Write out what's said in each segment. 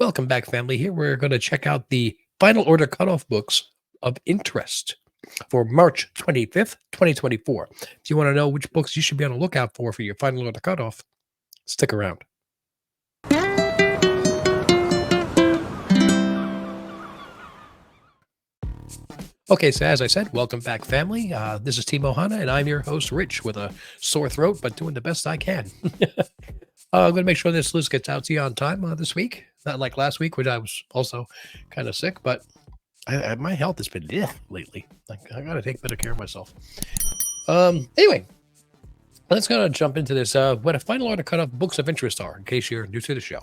Welcome back, family. Here we're going to check out the final order cutoff books of interest for March 25th, 2024. If you want to know which books you should be on the lookout for your final order cutoff, stick around. Okay, so as I said, welcome back, family. This is Team Ohana, and I'm your host, Rich, with a sore throat, but doing the best I can. I'm going to make sure this list gets out to you on time this week. Not like last week, which I was also kind of sick, but my health has been lately. I got to take better care of myself. Anyway, let's kind of jump into this. What a final order cutoff books of interest are, in case you're new to the show,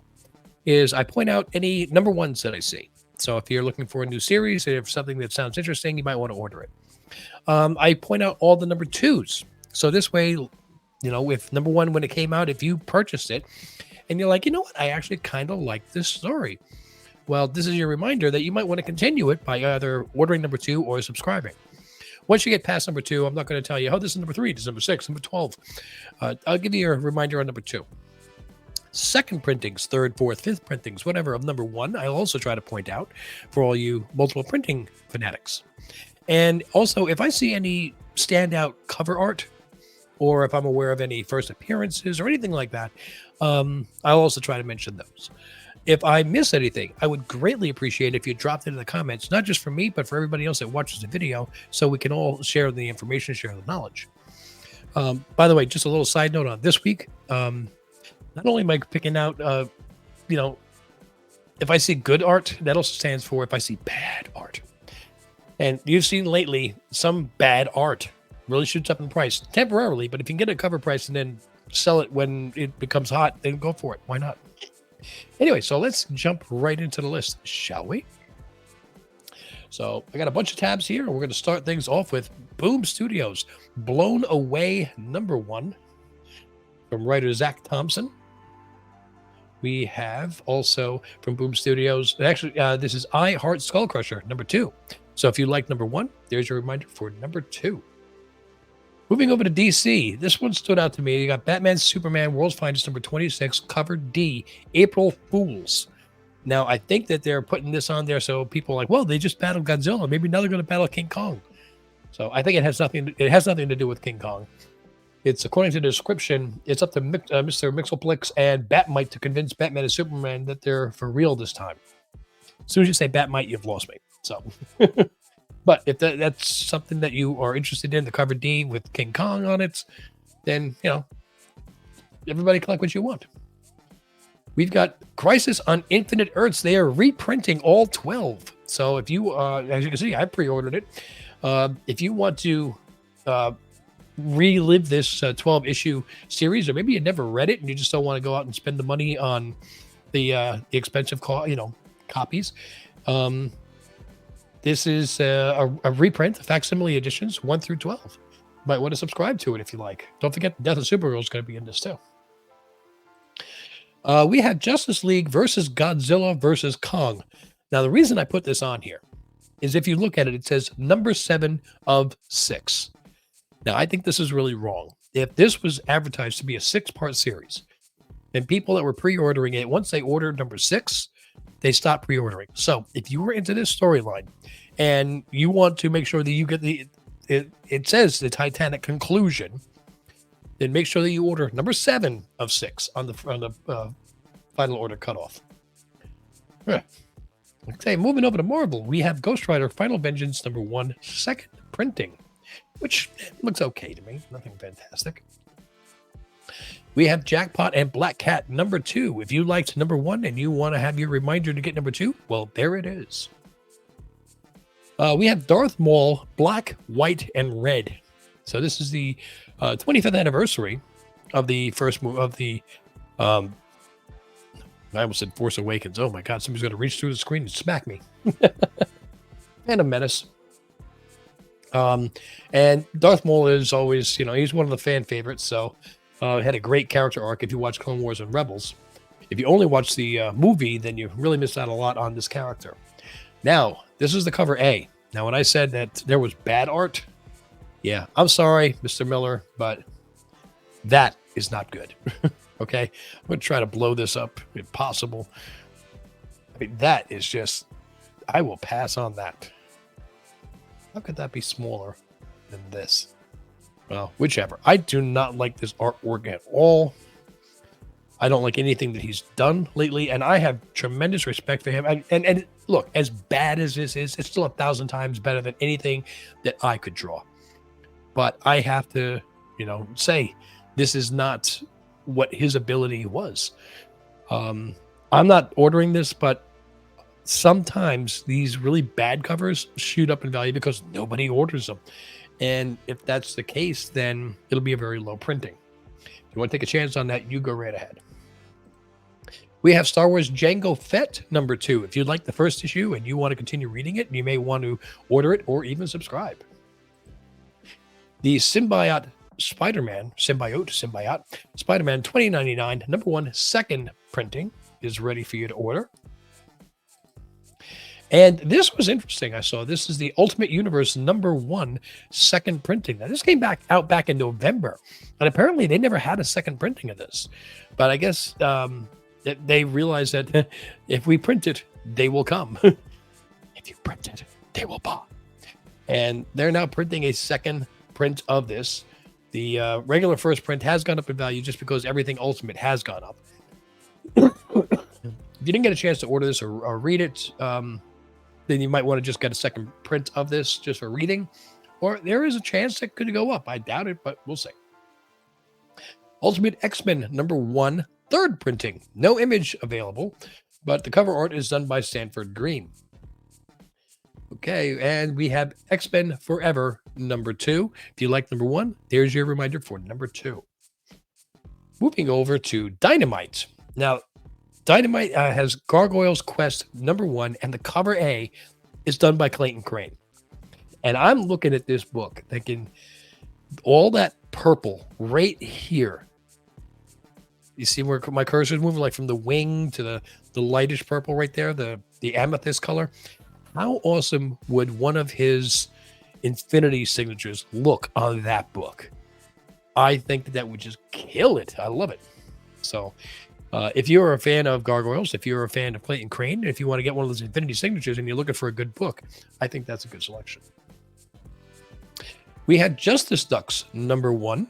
is I point out any number ones that I see. So if you're looking for a new series, if something that sounds interesting, you might want to order it. I point out all the number twos. So this way, if number one, when it came out, if you purchased it and you're like, you know what, I actually kind of like this story. Well, this is your reminder that you might want to continue it by either ordering number two or subscribing. Once you get past number two, I'm not going to tell you, oh, this is number three, this is number six, number 12. I'll give you a reminder on number two. Second printings, third, fourth, fifth printings, whatever, of number one, I'll also try to point out for all you multiple printing fanatics. And also, if I see any standout cover art, or if I'm aware of any first appearances or anything like that, I'll also try to mention those. If I miss anything, I would greatly appreciate if you dropped it in the comments, not just for me, but for everybody else that watches the video, so we can all share the information, share the knowledge. By the way, just a little side note on this week. Not only am I picking out, if I see good art, that also stands for if I see bad art. And you've seen lately some bad art really shoots up in price temporarily, but if you can get a cover price and then sell it when it becomes hot, then go for it. Why not? Anyway, so let's jump right into the list, shall we? So I got a bunch of tabs here. We're going to start things off with Boom Studios, Blown Away number one from writer Zach Thompson. We have also from Boom Studios, actually, this is I Heart Skull Crusher number two. So if you like number one, there's your reminder for number two. Moving over to DC, this one stood out to me. You got Batman Superman World's Finest number 26, cover D, April Fools. Now, I think that they're putting this on there so people are like, well, they just battled Godzilla. Maybe now they're going to battle King Kong. So I think it has nothing to do with King Kong. It's, according to the description, it's up to Mr. Mixelplix and Batmite to convince Batman and Superman that they're for real this time. As soon as you say Batmite, you've lost me. So... But if that's something that you are interested in, the cover D with King Kong on it, then, everybody collect what you want. We've got Crisis on Infinite Earths. They are reprinting all 12. So if you, as you can see, I pre-ordered it. If you want to relive this 12-issue series, or maybe you never read it and you just don't want to go out and spend the money on the expensive, copies, this is a reprint, facsimile editions 1 through 12. You might want to subscribe to it if you like. Don't forget, Death of Supergirl is going to be in this too. We have Justice League versus Godzilla versus Kong. Now, the reason I put this on here is if you look at it, it says number 7 of 6. Now, I think this is really wrong. If this was advertised to be a 6-part series, then people that were pre-ordering it, once they ordered number 6, they stopped pre-ordering. So if you were into this storyline and you want to make sure that you get it says the Titanic conclusion, then make sure that you order number 7 of 6 on the final order cutoff. Okay, moving over to Marvel, we have Ghost Rider Final Vengeance number 1, second printing, which looks okay to me. Nothing fantastic. We have Jackpot and Black Cat number 2. If you liked number 1 and you want to have your reminder to get number 2, well, there it is. We have Darth Maul, Black, White, and Red. So this is the 25th anniversary of the first movie of the. I almost said Force Awakens. Oh my God! Somebody's going to reach through the screen and smack me. And a menace. And Darth Maul is always, he's one of the fan favorites. So. Had a great character arc if you watch Clone Wars and Rebels. If you only watch the movie, then you really miss out a lot on this character. Now, this is the cover A. Now, when I said that there was bad art, yeah, I'm sorry, Mr. Miller, but that is not good. Okay? I'm going to try to blow this up if possible. mean, that is just, I will pass on that. How could that be smaller than this? Well, whichever. I do not like this artwork at all. I don't like anything that he's done lately, and I have tremendous respect for him. And look, as bad as this is, it's still 1,000 times better than anything that I could draw. But I have to, say this is not what his ability was. I'm not ordering this, but sometimes these really bad covers shoot up in value because nobody orders them. And if that's the case, then it'll be a very low printing. If you want to take a chance on that, you go right ahead. We have Star Wars Jango Fett #2. If you like the first issue and you want to continue reading it, you may want to order it or even subscribe. The Symbiote Spider-Man 2099 #1 second printing is ready for you to order. And this was interesting. I saw this is the Ultimate Universe #1 second printing. Now this came out back in November, and apparently they never had a second printing of this. But I guess they realized that if we print it, they will come. If you print it, they will buy. And they're now printing a second print of this. The regular first print has gone up in value just because everything Ultimate has gone up. If you didn't get a chance to order this or read it, then you might want to just get a second print of this just for reading. Or there is a chance it could go up. I doubt it, but we'll see. Ultimate X-Men #1 third printing. No image available, but the cover art is done by Sanford Green. Okay, and we have X-Men Forever #2. If you like #1, there's your reminder for #2. Moving over to Dynamite. Now, Dynamite has Gargoyle's Quest #1, and the cover A is done by Clayton Crane. And I'm looking at this book thinking, all that purple right here. You see where my cursor is moving, like from the wing to the lightish purple right there, the amethyst color. How awesome would one of his Infinity signatures look on that book? I think that would just kill it. I love it. So if you're a fan of Gargoyles, if you're a fan of Clayton Crane, if you want to get one of those Infinity signatures and you're looking for a good book, I think that's a good selection. We had Justice Ducks #2.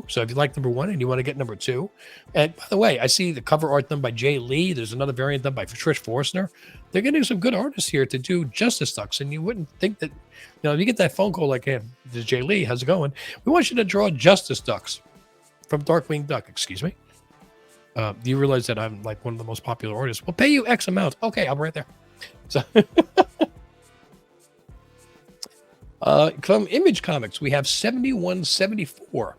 So if you like #1 and you want to get #2, and by the way, I see the cover art done by Jay Lee. There's another variant done by Trish Forstner. They're getting some good artists here to do Justice Ducks, and you wouldn't think that, if you get that phone call like, hey, this is Jay Lee, how's it going? We want you to draw Justice Ducks from Darkwing Duck, excuse me. Do you realize that I'm like one of the most popular artists? We'll pay you X amount. Okay, I'm right there. So from Image Comics, we have 7174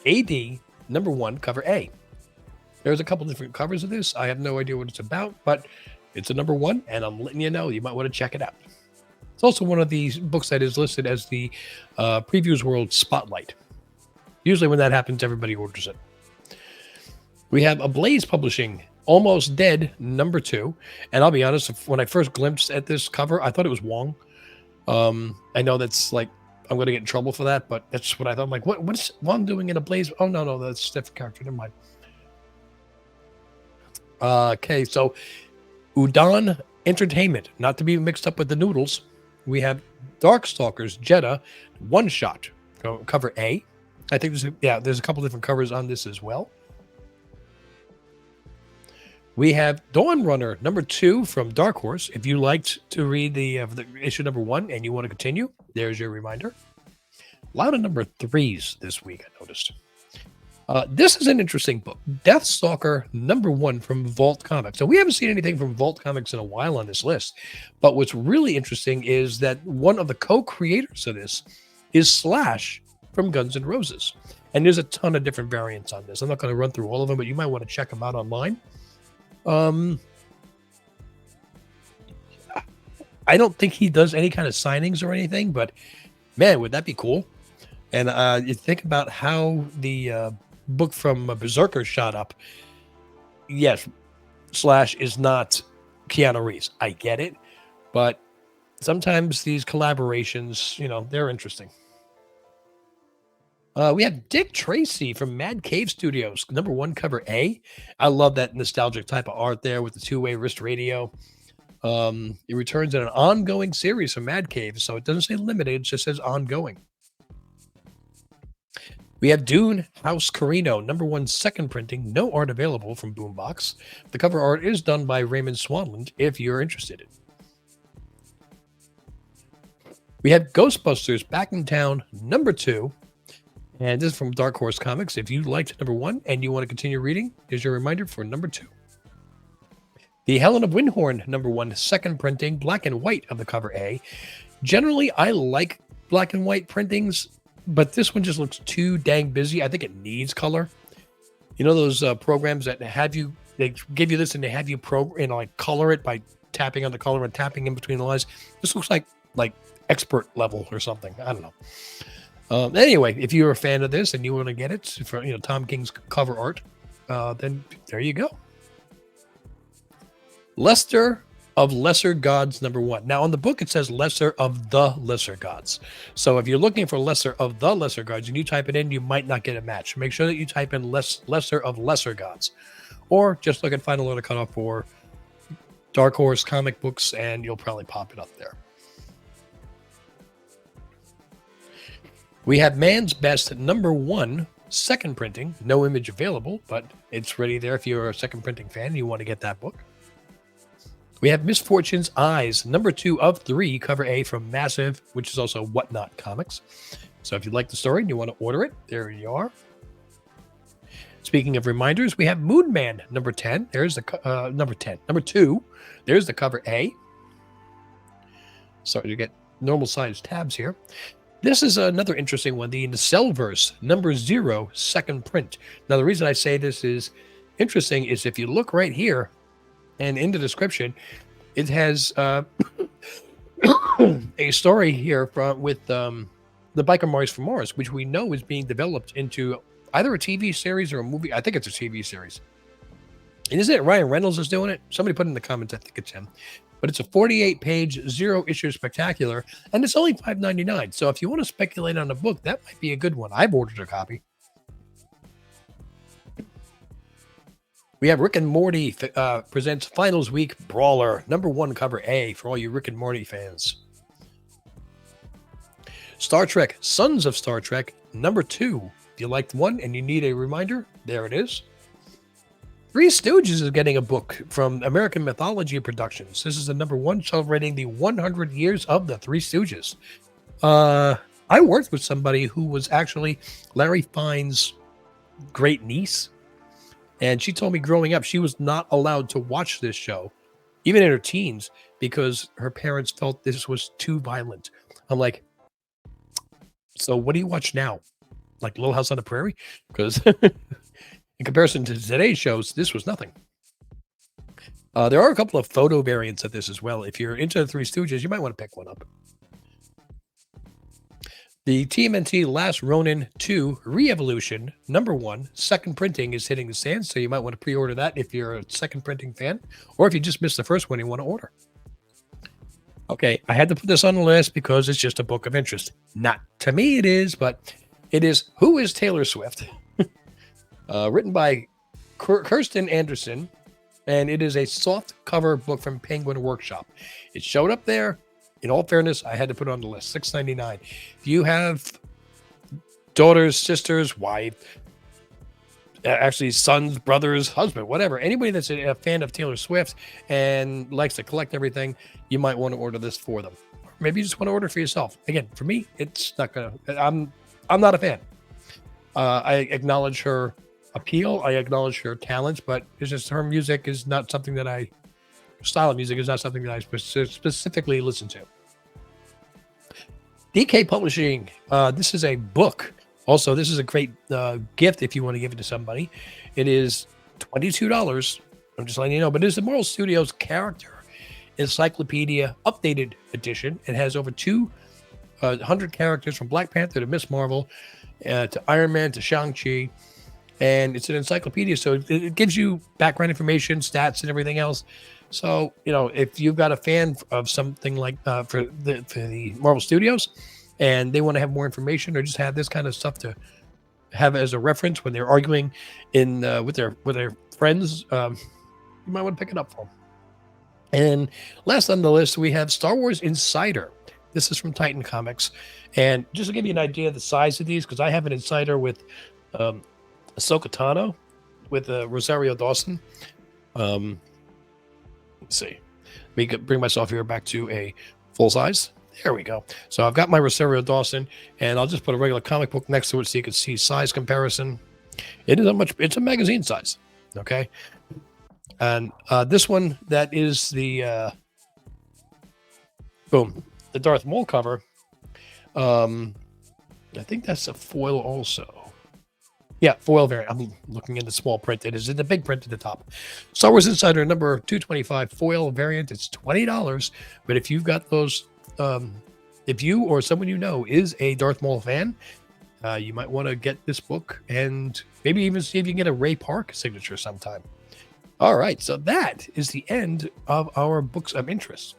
AD #1 cover A. There's a couple different covers of this. I have no idea what it's about, but it's a #1, and I'm letting you know. You might want to check it out. It's also one of these books that is listed as the Previews World Spotlight. Usually when that happens, everybody orders it. We have Ablaze Publishing, Almost Dead #2. And I'll be honest, when I first glimpsed at this cover, I thought it was Wong. I know that's like, I'm going to get in trouble for that, but that's what I thought. I'm like, what's Wong doing in Ablaze? Oh, no, that's a different character. Never mind. Okay, so Udon Entertainment, not to be mixed up with the noodles. We have Darkstalkers Jeddah one shot, cover A. I think there's a couple different covers on this as well. We have Dawn Runner #2 from Dark Horse. If you liked to read the issue #1 and you want to continue, there's your reminder. A lot of #3s this week, I noticed. This is an interesting book. Deathstalker #1 from Vault Comics. So we haven't seen anything from Vault Comics in a while on this list. But what's really interesting is that one of the co-creators of this is Slash from Guns N' Roses. And there's a ton of different variants on this. I'm not going to run through all of them, but you might want to check them out online. I don't think he does any kind of signings or anything, but man, would that be cool? And you think about how the book from Berserker shot up. Yes, Slash is not Keanu Reeves. I get it, but sometimes these collaborations, they're interesting. We have Dick Tracy from Mad Cave Studios, #1 cover A. I love that nostalgic type of art there with the two-way wrist radio. It returns in an ongoing series from Mad Cave, so it doesn't say limited, it just says ongoing. We have Dune House Carino, #1 second printing, no art available from Boombox. The cover art is done by Raymond Swanland if you're interested. We have Ghostbusters Back in Town, #2. And this is from Dark Horse Comics. If you liked #1 and you want to continue reading, here's your reminder for #2. The Helen of Windhorn, #1 second printing, black and white of the cover A. Generally, I like black and white printings, but this one just looks too dang busy. I think it needs color. You know those programs that they give you this and they have you like color it by tapping on the color and tapping in between the lines. This looks like expert level or something. I don't know. Anyway, if you're a fan of this and you want to get it for Tom King's cover art, then there you go. Lester of Lesser Gods, #1. Now on the book it says Lesser of the Lesser Gods. So if you're looking for Lesser of the Lesser Gods and you type it in, you might not get a match. Make sure that you type in Lesser of Lesser Gods, or just look at Final Order Cutoff for Dark Horse comic books, and you'll probably pop it up there. We have Man's Best #1 second printing, no image available, but it's ready there if you're a second printing fan and you want to get that book. We have Misfortune's Eyes, #2 of 3, cover A from Massive, which is also Whatnot Comics. So if you like the story and you want to order it, there you are. Speaking of reminders, we have Moon Man, #10. There's the #2. There's the cover A. Sorry to get normal sized tabs here. This is another interesting one, the Cellverse, #0, second print. Now, the reason I say this is interesting is if you look right here and in the description, it has a story here with the Biker Mars from Mars, which we know is being developed into either a TV series or a movie. I think it's a TV series. And isn't it Ryan Reynolds is doing it? Somebody put in the comments, I think it's him. But it's a 48-page, 0-issue spectacular, and it's only $5.99. So if you want to speculate on a book, that might be a good one. I've ordered a copy. We have Rick and Morty presents Finals Week Brawler, #1 cover A for all you Rick and Morty fans. Star Trek, Sons of Star Trek, #2. If you liked one and you need a reminder, there it is. Three Stooges is getting a book from American Mythology Productions. This is the #1 celebrating the 100 years of the Three Stooges. I worked with somebody who was actually Larry Fine's great niece, and she told me growing up she was not allowed to watch this show, even in her teens, because her parents felt this was too violent. I'm like, so what do you watch now? Like Little House on the Prairie? Because in comparison to today's shows, this was nothing. There are a couple of photo variants of this as well. If you're into the Three Stooges, you might want to pick one up. The TMNT Last Ronin 2 Re-Evolution, #1, second printing is hitting the stands, so you might want to pre-order that if you're a second printing fan, or if you just missed the first one and you want to order. Okay, I had to put this on the list because it's just a book of interest. Not to me it is, but it is Who is Taylor Swift? Written by Kirsten Anderson, and it is a soft cover book from Penguin Workshop. It showed up there. In all fairness, I had to put it on the list. $6.99. If you have daughters, sisters, wife, actually sons, brothers, husband, whatever, anybody that's a fan of Taylor Swift and likes to collect everything, you might want to order this for them. Maybe you just want to order for yourself. Again, for me, it's not gonna. I'm not a fan. I acknowledge her appeal. I acknowledge her talents, but it's just her music is not something that style of music is not something that I specifically listen to. DK Publishing. This is a book. Also, this is a great gift if you want to give it to somebody. It is $22. I'm just letting you know, but it is the Marvel Studios Character Encyclopedia Updated Edition. It has over 200 characters from Black Panther to Miss Marvel to Iron Man to Shang-Chi. And it's an encyclopedia, so it gives you background information, stats, and everything else. So, if you've got a fan of something like for the Marvel Studios and they want to have more information or just have this kind of stuff to have as a reference when they're arguing in with their friends. You might want to pick it up for them. And last on the list, we have Star Wars Insider. This is from Titan Comics. And just to give you an idea of the size of these, because I have an Insider with Ahsoka Tano, with Rosario Dawson. Let's see. Let me bring myself here back to a full size. There we go. So I've got my Rosario Dawson, and I'll just put a regular comic book next to it so you can see size comparison. It isn't much. It's a magazine size. Okay. And this one, that is the boom, the Darth Maul cover. I think that's a foil also. Yeah, foil variant. I'm looking in the small print. It is in the big print at the top. Star Wars Insider number 225 foil variant. It's $20. But if you've got those, if you or someone you know is a Darth Maul fan, you might want to get this book and maybe even see if you can get a Ray Park signature sometime. All right, so that is the end of our books of interest.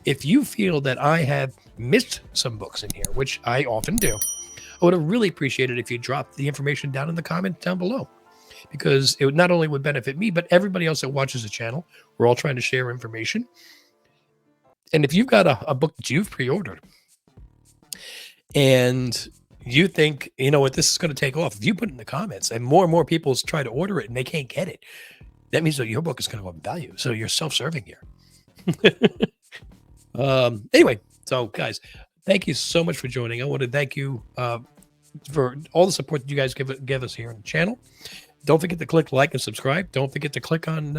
If you feel that I have missed some books in here, which I often do, I would have really appreciated if you dropped the information down in the comment down below, because it would not only would benefit me, but everybody else that watches the channel. We're all trying to share information. And if you've got a book that you've pre-ordered and you think, you know what, this is going to take off, if you put it in the comments and more people try to order it and they can't get it, that means that your book is going to go up in value. So you're self-serving here. Anyway, so guys, thank you so much for joining. I want to thank you for all the support that you guys give us here on the channel. Don't forget to click like and subscribe. Don't forget to click on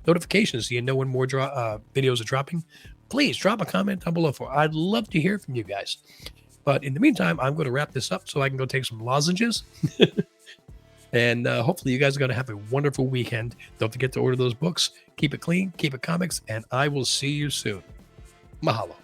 notifications so you know when more videos are dropping. Please drop a comment down below. I'd love to hear from you guys. But in the meantime, I'm going to wrap this up so I can go take some lozenges. And hopefully you guys are going to have a wonderful weekend. Don't forget to order those books. Keep it clean, keep it comics, and I will see you soon. Mahalo.